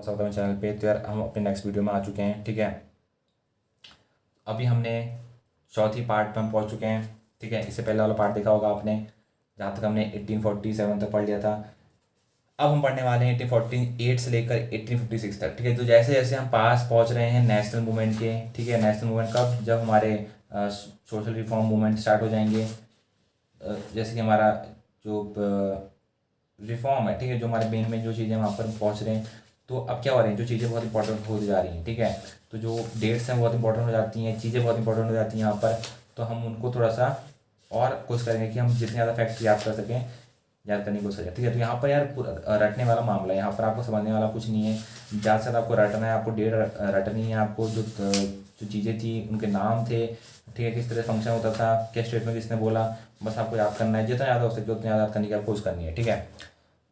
स्वागत है चैनल पे। तो यार हम अपने नेक्स्ट वीडियो में आ चुके हैं। ठीक है, अभी हमने चौथी पार्ट में हम पहुंच चुके हैं। ठीक है, इससे पहले वाला पार्ट देखा होगा आपने, जहाँ तक हमने 1847 तक पढ़ लिया था। अब हम पढ़ने वाले हैं 1848 से लेकर 1856 तक। ठीक है, तो जैसे जैसे हम पास पहुंच रहे हैं नेशनल मूवमेंट के। ठीक है, नेशनल मूवमेंट कब, जब हमारे सोशल रिफॉर्म मूवमेंट स्टार्ट हो जाएंगे। जैसे कि हमारा जो रिफॉर्म है, ठीक है, जो हमारे मेन मेन जो चीज़ें वहाँ पर पहुँच रहे हैं। तो अब क्या हो रही हैं, जो चीज़ें बहुत इंपॉर्टेंट होती जा रही हैं। ठीक है, तो जो डेट्स हैं बहुत इंपॉर्टेंट हो जाती हैं, चीज़ें बहुत इंपॉर्टेंट हो जाती हैं यहाँ पर। तो हम उनको थोड़ा सा और कोशिश करेंगे कि हम जितने ज़्यादा फैक्ट्स याद कर सकें, याद करने की कोशिश करें। ठीक है, तो यहाँ पर यार रटने वाला मामला है, यहाँ पर आपको समझने वाला कुछ नहीं है। ज़्यादा से ज़्यादा आपको रटना है, आपको डेट रटनी है, आपको जो जो चीज़ें थी उनके नाम थे। ठीक है, किस तरह फंक्शन होता था, क्या स्टेटमेंट किसने बोला, बस आपको याद करना है। जितना ज़्यादा हो सके उतना याद करने की आपको कोशिश करनी है। ठीक है,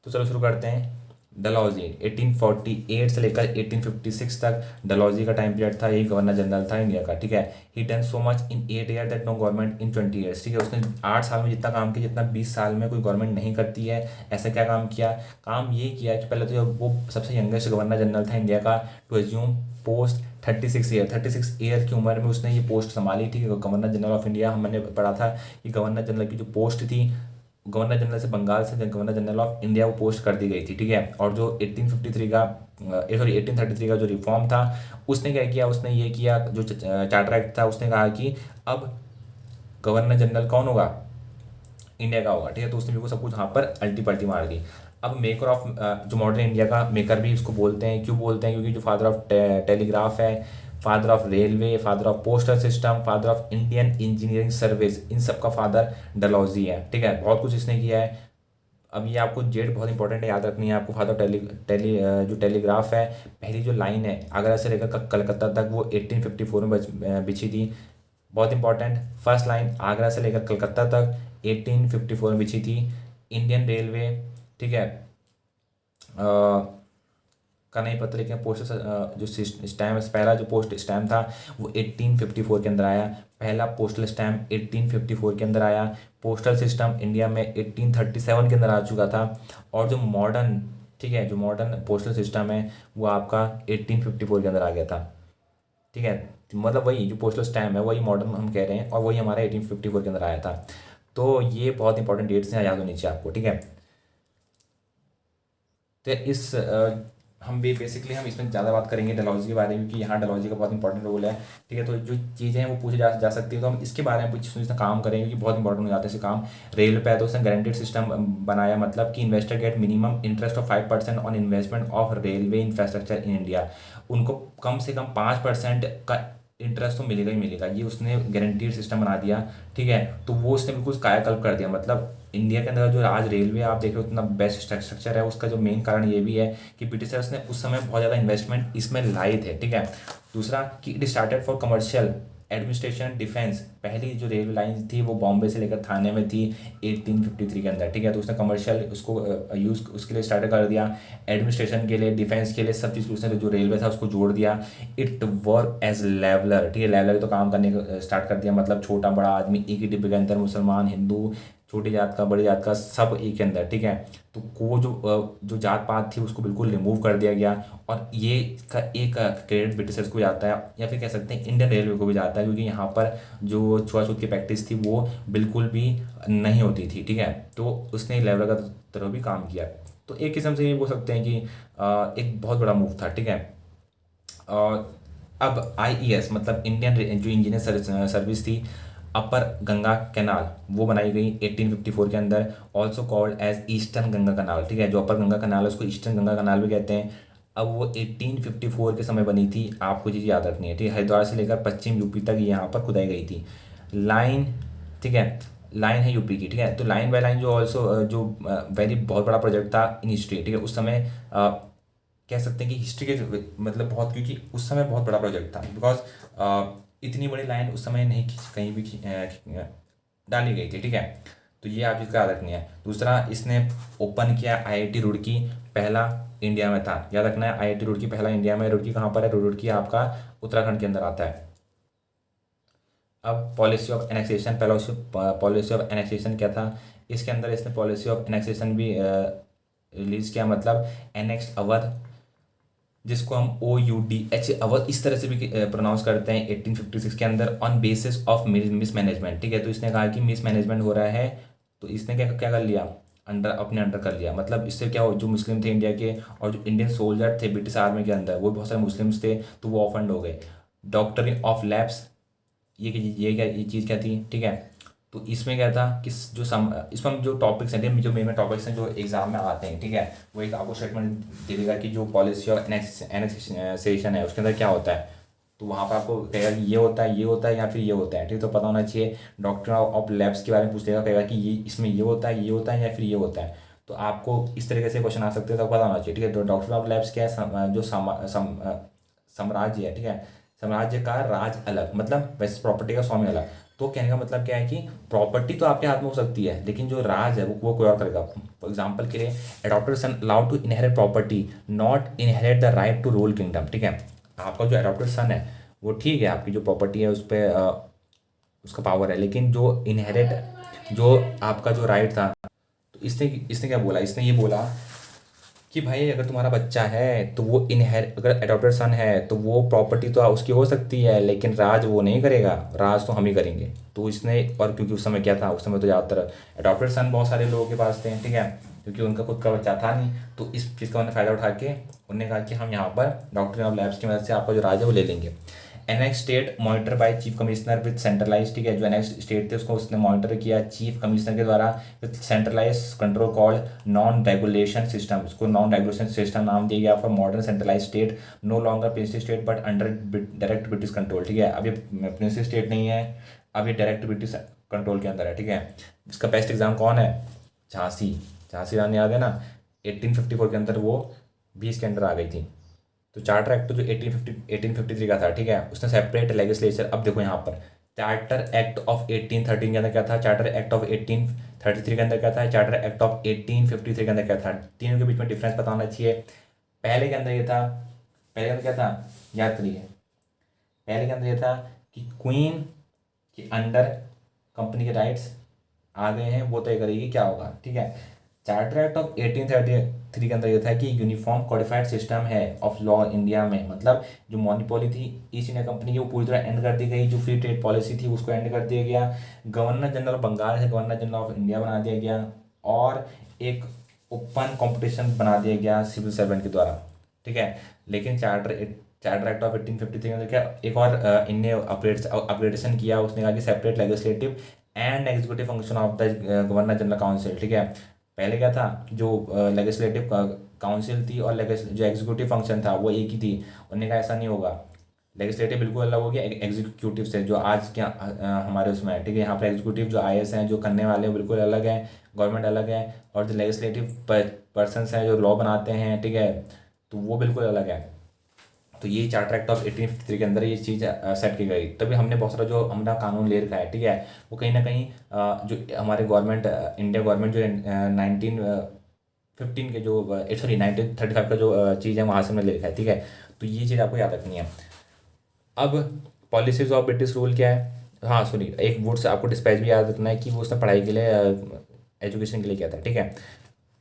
तो चलो शुरू करते हैं। डलहौजी 1848 से लेकर 1856 तक डलहौजी का टाइम पीरियड था। यही गवर्नर जनरल था इंडिया का। ठीक है, he done so much in 8 year that no government in 20 years. ठीक है, उसने 8 साल में जितना काम किया जितना 20 साल में कोई गवर्नमेंट नहीं करती है। ऐसा क्या काम किया, काम ये किया कि पहले तो वो सबसे यंगेस्ट गवर्नर जनरल था इंडिया का टू एज्यूम पोस्ट 36 ईयर की उम्र में उसने ये पोस्ट संभाली। ठीक है, गवर्नर जनरल ऑफ इंडिया, हमने पढ़ा था कि गवर्नर जनरल की जो पोस्ट थी, गवर्नर जनरल से बंगाल से गवर्नर जनरल ऑफ इंडिया वो पोस्ट कर दी गई थी। ठीक है, और जो 1853 का 1833 का जो रिफॉर्म था, उसने क्या किया, उसने ये किया, जो चार्टर एक्ट था, उसने कहा कि अब गवर्नर जनरल कौन होगा, इंडिया का होगा। ठीक है, तो उसने बिल्कुल सब कुछ यहाँ पर अल्टी पल्टी मार दी। अब मेकर ऑफ जो मॉडर्न इंडिया का मेकर भी इसको बोलते हैं। क्यों बोलते हैं, क्योंकि जो फादर ऑफ टेलीग्राफ है, father of railway, father of postal system, father of Indian engineering service, इन सब का फादर डलहौजी है। ठीक है, बहुत कुछ इसने किया है। अब ये आपको जेड बहुत इंपॉर्टेंट है, याद रखनी है आपको। फादर जो टेलीग्राफ है, पहली जो लाइन है आगरा से लेकर कलकत्ता तक, वो 1854 में बिछी थी। बहुत इंपॉर्टेंट, फर्स्ट लाइन आगरा से लेकर कलकत्ता तक 1854 में बिछी थी। इंडियन रेलवे, ठीक है, का नहीं पता, लेकिन पोस्ट जो स्टैम्प, पहला जो पोस्ट स्टैम्प था वो 1854 के अंदर आया। पहला पोस्टल स्टैम्प 1854 के अंदर आया। पोस्टल सिस्टम इंडिया में 1837 के अंदर आ चुका था। और जो मॉडर्न, ठीक है, जो मॉडर्न पोस्टल सिस्टम है वो आपका 1854 के अंदर आ गया था। ठीक है, मतलब वही जो पोस्टल स्टैम्प है वही मॉडर्न हम कह रहे हैं, और वही हमारा 1854 के अंदर आया था। तो ये बहुत इंपॉर्टेंट डेट्स हैं, याद होनी चाहिए आपको। ठीक है, तो इस हम भी बेसिकली हम इसमें ज़्यादा बात करेंगे डलहौजी के बारे में, क्योंकि यहाँ डलहौजी का बहुत इंपॉर्टेंट रोल है। ठीक है, तो जो चीज़ें हैं वो पूछी जा सकती है, तो हम इसके बारे में कुछ इसमें काम करेंगे, क्योंकि बहुत इंपॉर्टेंट हो जाते हैं इसे काम। रेलवे पे है तो उसने गारंटेड सिस्टम बनाया, मतलब कि investor get minimum interest of 5% on investment of railway infrastructure in India. उनको कम से कम 5% का इंटरेस्ट तो मिलेगा ही मिलेगा, ये उसने गारंटीड सिस्टम बना दिया। ठीक है, तो वो उसने बिल्कुल कायाकल्प कर दिया। मतलब इंडिया के अंदर जो आज रेलवे आप देख रहे हो इतना बेस्ट स्ट्रक्चर है, उसका जो मेन कारण ये भी है कि ब्रिटिशर्स ने उस समय बहुत ज़्यादा इन्वेस्टमेंट इसमें लाए थे। ठीक है, दूसरा कि it started for commercial administration defence. पहली जो रेलवे लाइन थी वो बॉम्बे से लेकर थाने में थी 1853 के अंदर। ठीक है, तो उसने कमर्शियल उसको यूज़ उसके लिए स्टार्ट कर दिया, एडमिनिस्ट्रेशन के लिए, डिफेंस के लिए, सब चीज़ उसने जो रेलवे था उसको जोड़ दिया। It work as leveller. ठीक है, लेवलर तो काम करने का स्टार्ट कर दिया, मतलब छोटा बड़ा आदमी एक ही डिब्बे के अंदर, मुसलमान, हिंदू, छोटी जात का, बड़ी जात का, सब एक के अंदर। ठीक है, तो वो जो जात पात थी उसको बिल्कुल रिमूव कर दिया गया। और ये का एक क्रेडिट ब्रिटिशर्स को जाता है, या फिर कह सकते हैं इंडियन रेलवे को भी जाता है, क्योंकि यहाँ पर जो छुआछूत की प्रैक्टिस थी वो बिल्कुल भी नहीं होती थी। ठीक है, तो उसने लेवल का तरह भी काम किया। तो एक किस्म से ये बोल सकते हैं कि एक बहुत बड़ा मूव था। ठीक है, अब आईईएस मतलब इंडियन जो इंजीनियर सर्विस थी, अपर गंगा कैनाल, वो बनाई गई 1854 के अंदर, also called as eastern Ganga canal. ठीक है, जो अपर गंगा कैनाल है उसको ईस्टर्न गंगा कैनाल भी कहते हैं। अब वो 1854 के समय बनी थी, आपको चीज़ याद रखनी है। ठीक है, हरिद्वार से लेकर पश्चिम यूपी तक यहाँ पर खुदाई गई थी लाइन। ठीक है, लाइन है यूपी की। ठीक है, तो लाइन बाय लाइन जो ऑल्सो जो वेरी बहुत बड़ा प्रोजेक्ट था इन हिस्ट्री। ठीक है, उस समय कह सकते हैं कि हिस्ट्री के मतलब बहुत, क्योंकि उस समय बहुत बड़ा प्रोजेक्ट था, बिकॉज इतनी बड़ी लाइन उस समय नहीं कहीं भी डाली गई थी। ठीक है, तो ये आप इसका याद रखनी है। दूसरा, इसने ओपन किया आईआईटी रुड़की, पहला इंडिया में था, याद रखना है। आईआईटी रुड़की पहला इंडिया में। रुड़की कहाँ पर है, रुड़की आपका उत्तराखंड के अंदर आता है। अब policy of annexation, policy of annexation क्या था, इसके अंदर इसने पॉलिसी ऑफ एनेक्सेशन भी रिलीज किया, मतलब एनेक्स अवध जिसको हम OUDH अवध इस तरह से भी प्रोनाउंस करते हैं 1856 के अंदर, on basis of miss management. ठीक है, तो इसने कहा कि मिस मैनेजमेंट हो रहा है, तो इसने क्या क्या कर लिया, अपने अंडर कर लिया। मतलब इससे क्या हो, जो मुस्लिम थे इंडिया के और जो इंडियन सोल्जर थे ब्रिटिश आर्मी के अंदर, वो बहुत सारे मुस्लिम्स थे, तो वो ऑफेंड हो गए। डॉक्टरी ऑफ लैब्स, ये चीज़ क्या थी, ठीक है। तो इसमें क्या था कि इसमें जो टॉपिक्स हैं, जो मेन टॉपिक्स हैं जो एग्जाम में आते हैं, ठीक है, वो एक आपको स्टेटमेंट दे देगा कि जो पॉलिसी ऑफ एनेक्सेशन है उसके अंदर क्या होता है। तो वहाँ पर आपको कहेगा कि ये होता है, ये होता है, या फिर ये होता है, ठीक है। तो पता होना चाहिए। डॉक्टर ऑफ लैब्स के बारे में पूछ लेगा, कहेगा कि ये इसमें ये होता है, ये होता है, या फिर ये होता है। तो आपको इस तरीके से क्वेश्चन आ सकते हैं, तो पता होना चाहिए, ठीक है। तो डॉक्टर ऑफ लैब्स क्या है, जो साम्राज्य है, ठीक है, साम्राज्य का राज अलग, मतलब वैसे प्रॉपर्टी का स्वामी अलग। तो कहने का मतलब क्या है कि प्रॉपर्टी तो आपके हाथ में हो सकती है, लेकिन जो राज है वो कोई और करेगा। फॉर एग्जाम्पल के लिए, adopted son allowed to inherit property, not inherit the right to rule kingdom. ठीक है, आपका जो अडॉप्टेड सन है वो ठीक है, आपकी जो प्रॉपर्टी है उस पर उसका पावर है, लेकिन जो इनहेरिट जो आपका जो राइट था, तो इसने इसने क्या बोला, इसने ये बोला कि भाई अगर तुम्हारा बच्चा है तो वो अगर अडॉप्टेड सन है तो वो प्रॉपर्टी तो उसकी हो सकती है, लेकिन राज वो नहीं करेगा, राज तो हम ही करेंगे। तो इसने, और क्योंकि उस समय क्या था, उस समय तो ज़्यादातर अडॉप्टेड सन बहुत सारे लोगों के पास थे, ठीक है, क्योंकि उनका खुद का बच्चा था नहीं। तो इस चीज़ का उन्होंने फ़ायदा उठा के उन्होंने कहा कि हम यहाँ पर डॉक्टरी ऑफ लैब्स की मदद से आपका जो राज है वो ले लेंगे। Annex state monitor by chief commissioner with centralise, ठीक है, जो एनेक्स स्टेट थे उसको उसने मॉनिटर किया चीफ कमिश्नर के द्वारा with centralise control called non regulation system. उसको नॉन रेगुलेशन सिस्टम नाम दिया गया for modern centralise state, no longer principal state but under direct British control. ठीक है, अब ये प्रिंसिपल स्टेट नहीं है, अब ये डायरेक्ट ब्रिटिश कंट्रोल के अंदर है। ठीक है, इसका बेस्ट एग्जाम कौन है, झांसी। झांसी रानी याद है ना, 1854 के अंदर वो भी इसके अंदर आ गई थी। तो चार्टर एक्ट जो 1853 का था, ठीक है, उसने सेपरेट लेजिस्लेचर। अब देखो यहाँ पर चार्टर एक्ट ऑफ 1813 के अंदर क्या था, चार्टर एक्ट ऑफ 1833 के अंदर क्या था, चार्टर एक्ट ऑफ 1853 के अंदर क्या था। तीनों के बीच में डिफरेंस पता होना चाहिए। पहले के अंदर ये था, पहले के अंदर क्या था, याद करिए, पहले के अंदर ये था कि क्वीन के अंडर कंपनी के राइट्स आ गए हैं, वो तय करेगी क्या होगा। ठीक है, चार्टर एक्ट ऑफ 1833 के अंदर ये था कि यूनिफॉर्म कोडिफाइड सिस्टम है ऑफ लॉ इंडिया में, मतलब जो मोनोपोली थी ईस्ट इंडिया कंपनी की वो पूरी तरह एंड कर दी गई, जो फ्री ट्रेड पॉलिसी थी उसको एंड कर दिया गया। गवर्नर जनरल ऑफ बंगाल से गवर्नर जनरल ऑफ इंडिया बना दिया गया, और एक ओपन कॉम्पिटिशन बना दिया गया सिविल सर्वेंट के द्वारा। ठीक है, लेकिन चार्टर एक्ट ऑफ 1853 के अंदर क्या एक और इनने अपग्रेडेशन किया। उसने कहा कि separate legislative and executive function of the governor general council. ठीक है, पहले क्या था, जो लेजिस्लेटिव काउंसिल थी और जो एग्जीक्यूटिव फंक्शन था वो एक ही थी। उन्होंने कहा ऐसा नहीं होगा, लेजिस्लेटिव बिल्कुल अलग हो गया एग्जीक्यूटिव से, जो आज क्या हमारे उसमें है। ठीक है, यहाँ पर एग्जीक्यूटिव जो IAS हैं जो करने वाले हैं बिल्कुल अलग है, गवर्नमेंट अलग है, और जो लेजिस्लेटिव पर्सनस हैं जो लॉ बनाते हैं, ठीक है, तो वो बिल्कुल अलग है। तो ये चार्टर एक्ट ऑफ 1853 के अंदर ये चीज़ सेट की गई। तभी हमने बहुत सारा जो हमारा कानून ले रखा है, ठीक है, वो कहीं ना कहीं जो हमारे गवर्नमेंट इंडिया गवर्नमेंट जो 1915 के जो 1935 का जो चीज़ है वहाँ से हमने ले रखा है। ठीक है, तो ये चीज़ आपको याद रखनी है। अब पॉलिसीज ऑफ ब्रिटिश रूल क्या है, हाँ सुनिए, एक वर्ड से आपको डिस्पैच भी याद रखना है कि वो उसने पढ़ाई के लिए एजुकेशन के लिए किया था। ठीक है,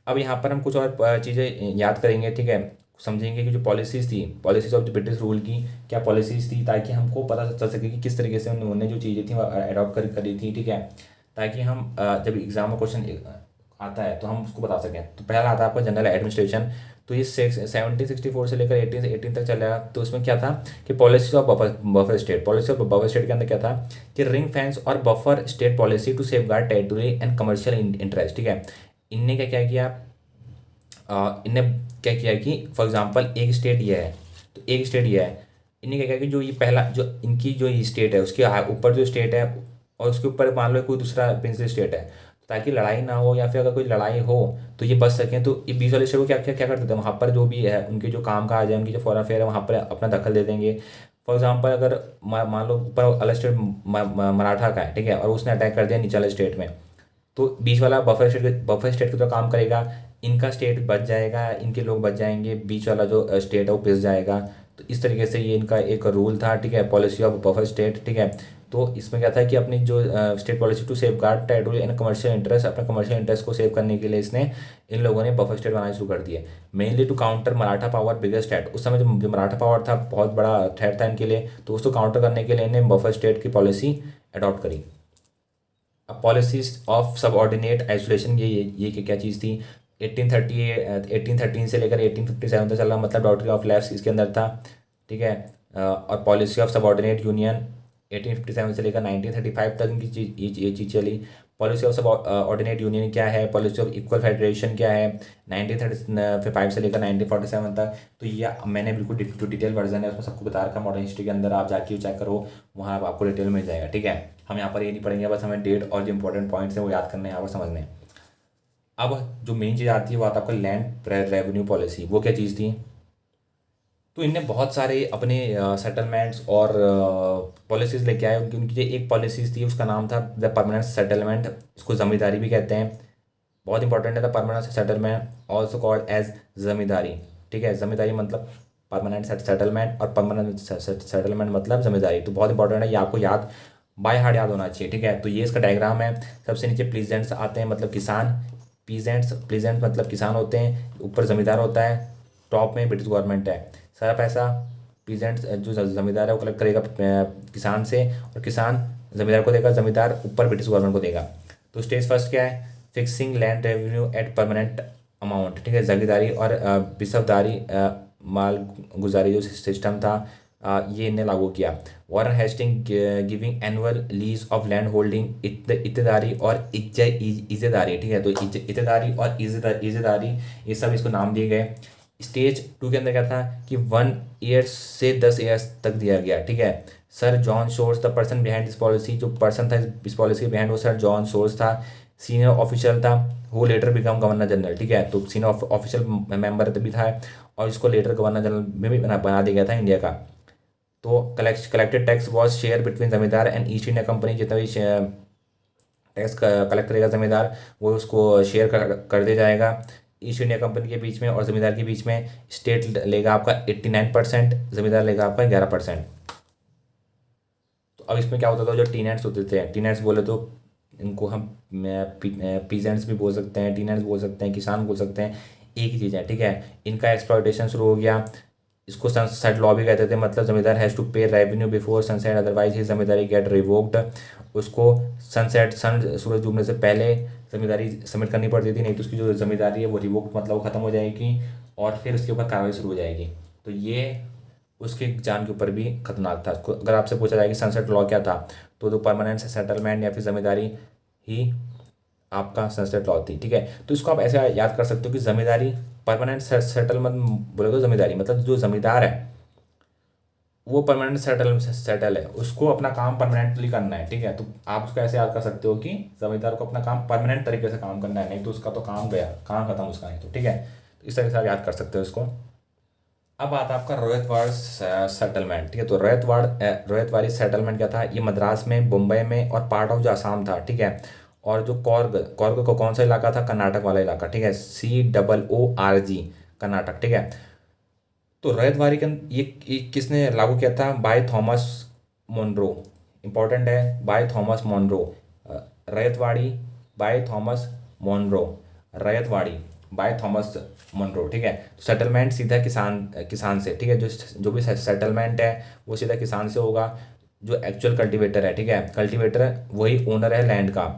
अब यहाँ पर हम कुछ और चीज़ें याद करेंगे, ठीक है, समझेंगे कि जो पॉलिसीज़ थी, policies of the British rule की क्या पॉलिसीज़ थी, ताकि हमको पता चल सके कि किस तरीके से उन्होंने जो चीज़ें थी वो अडॉप्ट करी थी। ठीक है, ताकि हम जब एग्ज़ाम में क्वेश्चन आता है तो हम उसको बता सकें। तो पहला आता है आपका जनरल एडमिनिस्ट्रेशन। तो ये 1764 से लेकर 18 तक चला। तो उसमें क्या था कि policy of buffer state, policy of buffer state के अंदर क्या था कि रिंग फेंस और buffer state policy to safeguard territory and commercial interest. ठीक है, इनने क्या किया, इनने क्या किया कि फॉर एग्जांपल एक स्टेट ये है, तो एक स्टेट ये है, इनने क्या किया कि जो ये पहला जो इनकी जो ये स्टेट है उसके ऊपर जो स्टेट है और उसके ऊपर मान लो कोई दूसरा प्रिंसिपल स्टेट है, ताकि लड़ाई ना हो, या फिर अगर कोई लड़ाई हो तो ये बच सकें। तो ये बीच वाले स्टेट को क्या क्या क्या करते थे, वहाँ पर जो भी है उनके जो काम काज है, उनकी जो फॉरेन अफेयर है वहाँ पर अपना दखल दे देंगे। फॉर एग्जाम्पल अगर मान लो ऊपर अलग स्टेट मराठा का है, ठीक है, और उसने अटैक कर दिया नीचे वाले स्टेट में, तो बीच वाला बफर स्टेट की तो काम करेगा, इनका स्टेट बच जाएगा, इनके लोग बच जाएंगे, बीच वाला जो स्टेट है वो पिस जाएगा। तो इस तरीके से ये इनका एक रूल था। ठीक है, पॉलिसी ऑफ बफर स्टेट। ठीक है, तो इसमें क्या था कि अपनी जो state policy to safeguard territorial and commercial interest, अपने कमर्शियल इंटरेस्ट को सेव करने के लिए इसने इन लोगों ने बफर स्टेट बनाना शुरू कर दिए। Mainly to counter Maratha power biggest state, उस समय जो मराठा पावर था बहुत बड़ा थ्रेट था इनके लिए, तो उसको काउंटर करने के लिए इन्हें बफर स्टेट की पॉलिसी अडॉप्ट करी। अब पॉलिसीज ऑफ सबऑर्डिनेट आइसोलेशन, ये क्या चीज़ थी। 1813 से लेकर 1857 तक चल रहा, मतलब डॉक्ट्रिन ऑफ लैप्स इसके अंदर था, ठीक है। और पॉलिसी ऑफ सबऑर्डिनेट यूनियन 1857 से लेकर 1935 तक इनकी ये चीज़ चली। पॉलिसी ऑफ सब ऑर्डिनेट यूनियन क्या है, पॉलिसी ऑफ इक्वल फेडरेशन क्या है 1935 से लेकर 1947 तक। तो ये मैंने बिल्कुल डिटेल वर्जन है, उसमें सबको बता रखा मॉडर्न हिस्ट्री के अंदर, आप जाके चेक करो, वहाँ आपको डिटेल मिल जाएगा, ठीक है। हम यहाँ पर ये नहीं पढ़ेंगे, बस हमें डेट और जो इंपॉर्टेंट पॉइंट्स हैं वो याद करने हैं, यहाँ पर समझने हैं। अब जो मेन चीज़ आती है वो आता है आपका लैंड रेवेन्यू पॉलिसी, वो क्या चीज़ थी। तो इनने बहुत सारे अपने सेटलमेंट्स और पॉलिसीज़ लेके आए। उनकी उनकी जो एक पॉलिसीज़ थी उसका नाम था द परमानेंट सेटलमेंट, इसको ज़मींदारी भी कहते हैं, बहुत इंपॉर्टेंट है। The permanent settlement also called as zamindari, ठीक है। ज़मींदारी मतलब परमानेंट सेटलमेंट और परमानेंट सेटलमेंट मतलब ज़मींदारी, तो बहुत इंपॉर्टेंट है, ये आपको याद बाय हार्ट याद होना चाहिए, ठीक है। तो ये इसका डायग्राम है। सबसे नीचे प्लीजेंट्स आते हैं, मतलब किसान, प्लीजेंट्स मतलब किसान होते हैं, ऊपर ज़मींदार होता है, टॉप में ब्रिटिश गवर्नमेंट है। सारा पैसा प्लीजेंट जो ज़मींदार है वो कलेक्ट करेगा किसान से, और किसान ज़मींदार को देगा, ज़मींदार ऊपर ब्रिटिश गवर्नमेंट को देगा। तो स्टेज फर्स्ट क्या है, fixing land revenue at permanent amount, ठीक है। जागीरदारी और बिसफदारी माल गुजारी जो सिस्टम था ये इन्हें लागू किया। Warren Hasting giving annual lease of land holding इत्तेदारी और इज़ेदारी, ठीक है। तो इत्तेदारी और इज़ेदारी ये सब इसको नाम दिए गए। स्टेज टू के अंदर क्या था कि 1 ईयर से 10 ईयर्स तक दिया गया, ठीक है। Sir John source the person behind this policy, जो पर्सन था इस पॉलिसी के बिहाइंड वो सर जॉन सोर्स था, सीनियर ऑफिशियल था, वो लेटर बिकम गवर्नर जनरल, ठीक है। तो सीनियर ऑफिशियल मेंबर भी था, और इसको लेटर गवर्नर जनरल में भी बना दिया गया था इंडिया का। तो collected tax was share between जमींदार एंड ईस्ट इंडिया कंपनी, जितना भी टैक्स कलेक्ट करेगा जमींदार वो उसको शेयर कर दिया जाएगा ईस्ट इंडिया कंपनी के बीच में और ज़मींदार के बीच में। स्टेट लेगा आपका 89%, ज़मींदार लेगा आपका 11%। तो अब इसमें क्या होता था, जो टीनेंट्स होते थे, टीनेंट्स बोले तो इनको हम पीजेंट्स भी बोल सकते हैं, टीनेंट्स बोल सकते हैं, किसान बोल सकते हैं, एक ही चीज़ है, ठीक है। इनका एक्सप्लॉयटेशन शुरू हो गया, इसको सनसेट लॉ भी कहते थे, मतलब जमींदार has to pay revenue before sunset otherwise ही जमींदारी गेट रिवोक्ड। उसको सन सूरज डूबने से पहले जमींदारी सबमिट करनी पड़ती थी, नहीं तो उसकी जो जमींदारी है वो रिवोक्ड मतलब वो ख़त्म हो जाएगी और फिर उसके ऊपर कार्रवाई शुरू हो जाएगी। तो ये उसके जान के ऊपर भी खतरनाक था। अगर आपसे पूछा जाए कि सनसेट लॉ क्या था, तो परमानेंट सेटलमेंट या फिर जमींदारी ही आपका सनसेट लॉ थी, ठीक है। तो इसको आप ऐसे याद कर सकते हो कि जमींदारी परमानेंट सेटलमेंट बोले तो जमींदारी मतलब जो जमींदार है वो परमानेंट सेटल है, उसको अपना काम परमानेंटली करना है, ठीक है। तो आप उसको ऐसे याद कर सकते हो कि जमींदार को अपना काम परमानेंट तरीके से काम करना है, नहीं तो उसका तो काम गया, काम खत्म उसका, नहीं तो, ठीक है। तो इस तरह से आप याद कर सकते हो इसको। अब आता है आपका रोहितवाड़ सेटलमेंट, ठीक है। तो रोहितवाड़ी सेटलमेंट क्या था, ये मद्रास में, मुंबई में और पार्ट ऑफ जो आसाम था, ठीक है। और जो कॉर्ग को कौन सा इलाका था, कर्नाटक वाला इलाका, ठीक है, COORG कर्नाटक, ठीक है। तो रैयतवाड़ी के ये किसने लागू किया था, बाय थॉमस मोनरो, इंपॉर्टेंट है, by Thomas Munro. Ryotwari by Thomas Munro, Ryotwari by Thomas Munro, ठीक है। तो सेटलमेंट सीधा किसान से, ठीक है। जो भी सेटलमेंट है वो सीधा किसान से होगा, जो एक्चुअल कल्टीवेटर है, ठीक है। कल्टीवेटर वही ओनर है लैंड का,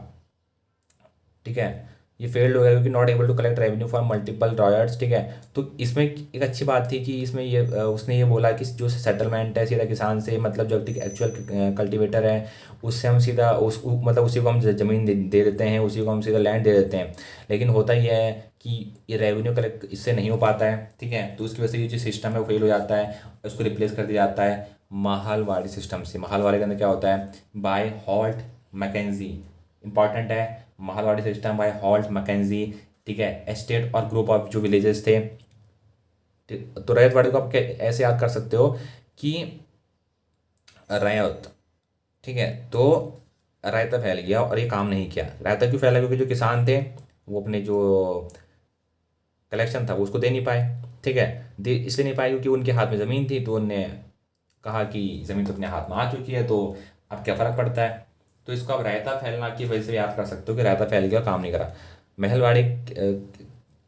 ठीक है। ये फेल्ड हो गया क्योंकि not able to collect revenue for multiple royals, ठीक है। तो इसमें एक अच्छी बात थी कि इसमें ये उसने ये बोला कि जो सेटलमेंट है सीधा किसान से, मतलब जो एक्चुअल कल्टीवेटर है उससे हम सीधा मतलब उसी को हम ज़मीन दे देते हैं, उसी को हम सीधा लैंड दे देते हैं। लेकिन होता ये है कि ये रेवेन्यू कलेक्ट इससे नहीं हो पाता है, ठीक है। तो उसकी वजह से ये जो सिस्टम है वो फेल हो जाता है, उसको रिप्लेस कर दिया जाता है महालवाड़ी सिस्टम से। महालवाड़ी के अंदर क्या होता है, बाय हॉल्ट मैकेंजी, इंपॉर्टेंट है, Mahalwari system by Holt Mackenzie, ठीक है। एस्टेट और ग्रुप ऑफ जो विलेजेस थे, तो रैयतवाड़ी को आप ऐसे याद कर सकते हो कि रैयत, ठीक है। तो रायता फैल गया और ये काम नहीं किया। रायता क्यों फैला, क्योंकि जो किसान थे वो अपने जो कलेक्शन था वो उसको दे नहीं पाए, ठीक है। दे इसलिए नहीं पाए क्योंकि उनके हाथ में ज़मीन थी, तो उनने कहा कि ज़मीन तो अपने हाथ में आ चुकी है, तो अब क्या फ़र्क पड़ता है? तो इसको आप रायता फैलना की वजह से याद कर सकते हो कि रायता फैल गया, काम नहीं करा। महलवाड़ी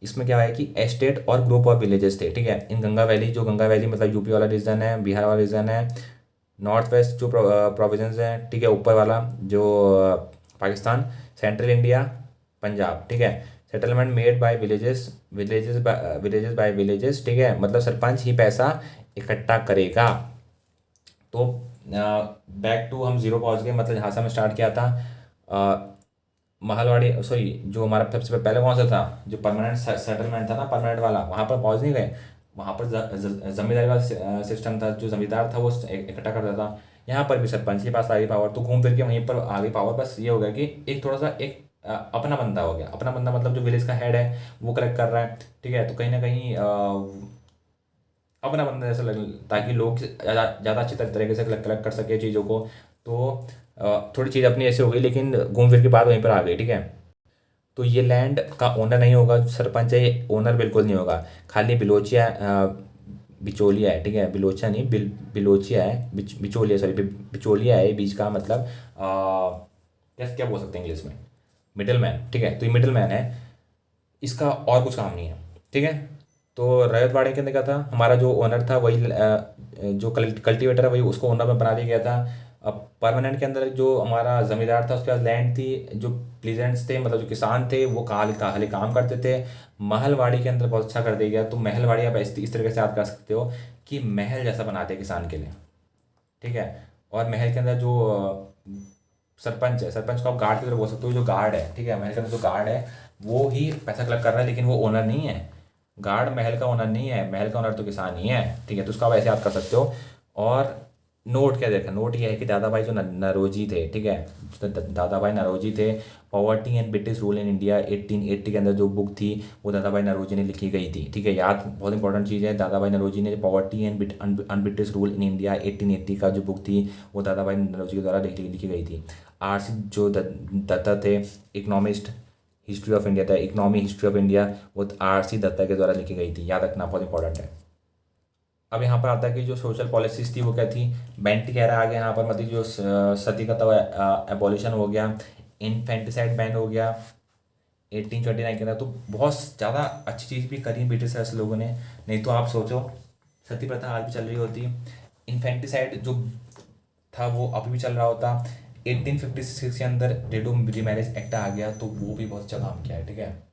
इसमें क्या है कि एस्टेट और ग्रुप ऑफ विलेजेस थे, ठीक है। इन गंगा वैली, जो गंगा वैली मतलब यूपी वाला रीजन है, बिहार वाला रीजन है, नॉर्थ वेस्ट जो प्रोविजंस हैं, ठीक है, ऊपर वाला जो पाकिस्तान, सेंट्रल इंडिया, पंजाब, ठीक है। Settlement made by villages, villages by villages, ठीक है, मतलब सरपंच ही पैसा इकट्ठा करेगा। तो बैक टू हम जीरो पहुंच गए, मतलब जहाँ से हमने स्टार्ट किया था। महलवाड़ी, सॉरी, जो हमारा सबसे पहले कौन सा था, जो परमानेंट सेटलमेंट था ना, परमानेंट वाला, वहाँ पर पहुँच नहीं गए। वहाँ पर जमींदारी वाला सिस्टम था, जो जमींदार था वो इकट्ठा करता था। यहाँ पर भी सरपंच के पास आ गई पावर, तो घूम फिर के वहीं पर आ गई पावर। बस ये हो गया कि एक थोड़ा सा एक अपना बंदा हो गया। अपना बंदा मतलब जो विलेज का हेड है वो कलेक्ट कर रहा है, ठीक है। तो कहीं ना कहीं अपना बंदा जैसा लग, ताकि लोग ज़्यादा अच्छी तरीके से कलेक्ट कर सके चीज़ों को। तो थोड़ी चीज़ अपनी ऐसे हो गई, लेकिन घूम फिर के बाद वहीं पर आ गई, ठीक है। तो ये लैंड का ओनर नहीं होगा सरपंच है, ये ओनर बिल्कुल नहीं होगा। खाली बिलोचिया बिचौलिया है, ठीक है, बिलोचिया नहीं, बिलोचिया है, बिचौलिया, सॉरी, बिचौलिया है, बीच का मतलब कैसे क्या बोल सकते हैं इंग्लिश में, मिडिल मैन, ठीक है। तो ये मिडिल मैन है, इसका और कुछ काम नहीं है, ठीक है। तो रैयतवाड़ी के अंदर क्या था, हमारा जो ओनर था वही जो कल्टीवेटर है वही, उसको ओनर में बना दिया गया था। अब परमानेंट के अंदर जो हमारा ज़मींदार था उसके पास लैंड थी, जो प्लीजेंट्स थे मतलब जो किसान थे वो खाली काम करते थे। महलवाड़ी के अंदर बहुत अच्छा कर दिया गया। तो महलवाड़ी आप इस तरीके से याद कर सकते हो कि महल जैसा बनाते हैं किसान के लिए, ठीक है। और महल के अंदर जो सरपंच है, सरपंच को आप गार्ड की तरह बोल सकते हो, जो गार्ड है, ठीक है, महल के अंदर जो गार्ड है वो ही पैसा कलेक्ट कर रहा है, लेकिन वो ओनर नहीं है। गार्ड महल का ओनर नहीं है, महल का ओनर तो किसान ही है, ठीक है। तो उसका आप ऐसे याद कर सकते हो। और नोट क्या देखा, नोट ये है कि दादा भाई जो नरोजी थे, ठीक है, दादा भाई नरोजी थे। Poverty and British rule in India 1880 के अंदर जो बुक थी वो दादा भाई नरोजी ने लिखी गई थी, ठीक है। याद, बहुत इंपॉर्टेंट चीज़ है, दादा भाई नरोजी ने poverty and British rule in India 1880 का जो बुक थी वो दादा भाई नरोजी के द्वारा लिखी गई थी। आरसी जो दत्ता थे, इकोनॉमिस्ट, हिस्ट्री ऑफ इंडिया था, इकोनॉमी हिस्ट्री ऑफ इंडिया, वो आरसी दत्ता के द्वारा लिखी गई थी, याद रखना बहुत इंपॉर्टेंट है। अब यहाँ पर आता है कि जो सोशल पॉलिसीज थी वो क्या थी। बेंटी कह रहा है आगे यहाँ पर, मतलब जो सती का था एबॉलिशन हो गया, इन्फेंटिसाइड बैन हो गया 1829 के अंदर। तो बहुत ज़्यादा अच्छी चीज़ भी करी ब्रिटिशर्स लोगों ने, नहीं तो आप सोचो सती प्रथा आज भी चल रही होती, इन्फेंटिसाइड जो था वो अभी भी चल रहा होता। 1856 के अंदर रेडो मैरिज एक्ट आ गया, तो वो भी बहुत अच्छा काम किया है, ठीक है।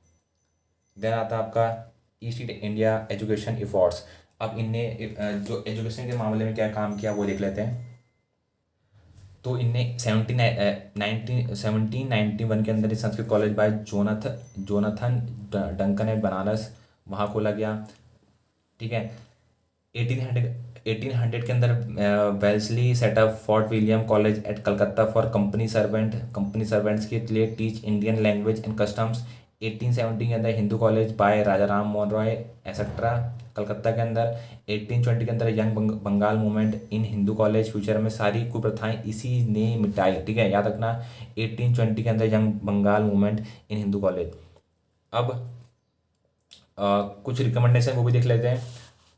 देन आता है आपका ईस्ट इंडिया एजुकेशन इफोर्ट्स। अब इनने जो एजुकेशन के मामले में क्या काम किया वो देख लेते हैं। तो इनने 1791 के अंदर Sanskrit college by Jonathan Duncan at Banaras, वहाँ खोला गया, ठीक है। 1800 के अंदर Wellesley set up Fort William college at Calcutta for company servants के लिए teach Indian language and customs. 1870 के अंदर Hindu college by Raja Ram Mohan Roy etcetera Calcutta के अंदर। 1820 के अंदर young Bengal movement in Hindu college, future में सारी कुप्रथाएं इसी ने मिटाई, ठीक है, याद रखना। 1820 के अंदर young Bengal movement in Hindu college. अब कुछ रिकमेंडेशन वो भी देख लेते हैं।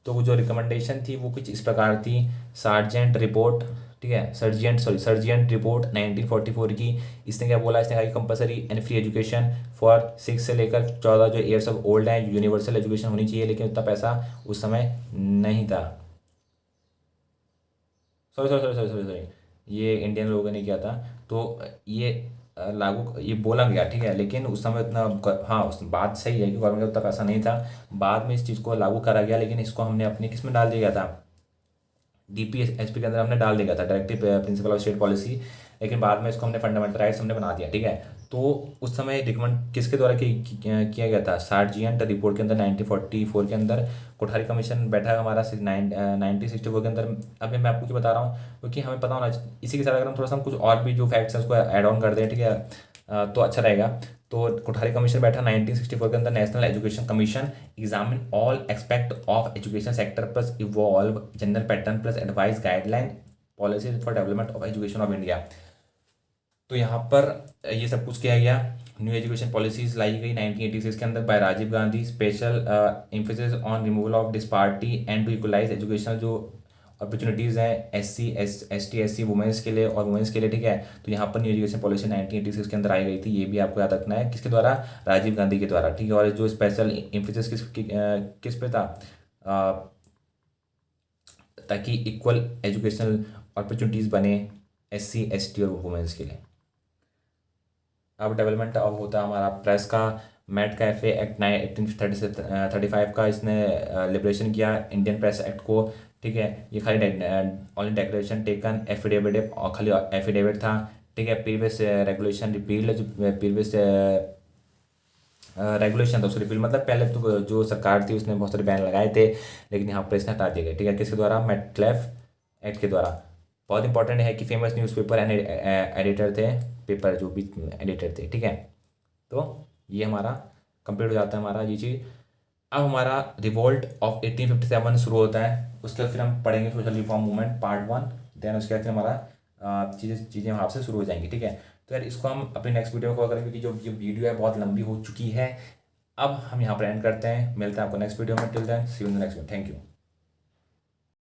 तो वो जो रिकमेंडेशन थी वो कुछ इस प्रकार थी। सार्जेंट रिपोर्ट, ठीक है, सर्जियंट रिपोर्ट 1944 की। इसने क्या बोला, इसने कहा कि compulsory and free education for 6 से लेकर 14 जो ईयर्स ऑफ ओल्ड हैं, यूनिवर्सल एजुकेशन होनी चाहिए, लेकिन उतना पैसा उस समय नहीं था। सॉरी, ये इंडियन लोगों ने किया था। तो ये लागू ये बोला गया, ठीक है, लेकिन उस समय इतना हाँ, उस बात सही है कि गवर्नमेंट का उतना पैसा नहीं था। बाद में इस चीज़ को लागू करा गया, लेकिन इसको हमने अपनी किस में डाल दिया था, DPSP के अंदर हमने डाल दिया था, directive principle of state policy. लेकिन बाद में इसको हमने फंडामेंटल राइट्स हमने बना दिया, ठीक है। तो उस समय रिकमेंड किसके द्वारा किया गया था, सार्जियंट रिपोर्ट के अंदर 1944 के अंदर। कोठारी कमीशन बैठा है हमारा 1964 के अंदर। अभी मैं आपको क्यों बता रहा हूँ, क्योंकि हमें पता होना इसी के साथ अगर हम थोड़ा सा हम कुछ और भी जो फैक्ट्स हैं उसको ऐड ऑन कर दें, ठीक है, तो अच्छा रहेगा। तो कोठारी कमीशन बैठा 1964 के अंदर। National education commission examine all expect of education sector plus evolve general pattern plus advice guideline policies for development of education of India. तो यहाँ पर ये सब कुछ किया गया। न्यू एजुकेशन पॉलिसीज लाई गई 1986 के अंदर by Rajiv Gandhi. Special emphasis on removal of disparity and to equalise educational जो अपॉर्चुनिटीज़ हैं S T S C women's के लिए और वुमेंस के लिए, ठीक है। तो यहाँ पर न्यू एजुकेशन पॉलिसी 1986 के अंदर आई गई थी, ये भी आपको याद रखना है, किसके द्वारा, राजीव गांधी के द्वारा, ठीक है। और जो स्पेशल इम्फेसिस किस पे था, ताकि इक्वल एजुकेशनल अपॉर्चुनिटीज़ बने एस सी एस टी और वुमेंस के लिए। अब डेवलपमेंट अब होता है हमारा प्रेस का। मेट कैफे एक्ट 1835 का इसने लिबरेशन किया इंडियन प्रेस एक्ट को, ठीक है। ये खाली ओनली डेक्लेरेशन टेकन एफिडेविट और खाली एफिडेविट था, ठीक है। प्रीवियस रेगुलेशन रिपील, जो प्रीवियस रेगुलेशन था उसको रिपील, मतलब पहले तो जो सरकार थी उसने बहुत सारे बैन लगाए थे, लेकिन यहाँ पर इसने हटा दिए गए, ठीक है। किसके द्वारा, मेटक्लेफ एक्ट के द्वारा। बहुत इंपॉर्टेंट है कि फेमस न्यूज़पेपर एडिटर थे, पेपर जो भी एडिटर थे, ठीक है। तो ये हमारा कंप्लीट हो जाता है हमारा ये चीज़। अब हमारा रिवोल्ट ऑफ 1857 शुरू होता है, उसके बाद फिर हम पढ़ेंगे social reform movement part 1, then उसके बाद फिर हमारा चीज़ें वहाँ से शुरू हो जाएंगी, ठीक है। तो यार इसको हम अपनी नेक्स्ट वीडियो में कवर करेंगे, क्योंकि जो वीडियो है बहुत लंबी हो चुकी है। अब हम यहाँ पर एंड करते हैं, मिलते हैं आपको नेक्स्ट वीडियो में। Till then see you in the next video, thank you.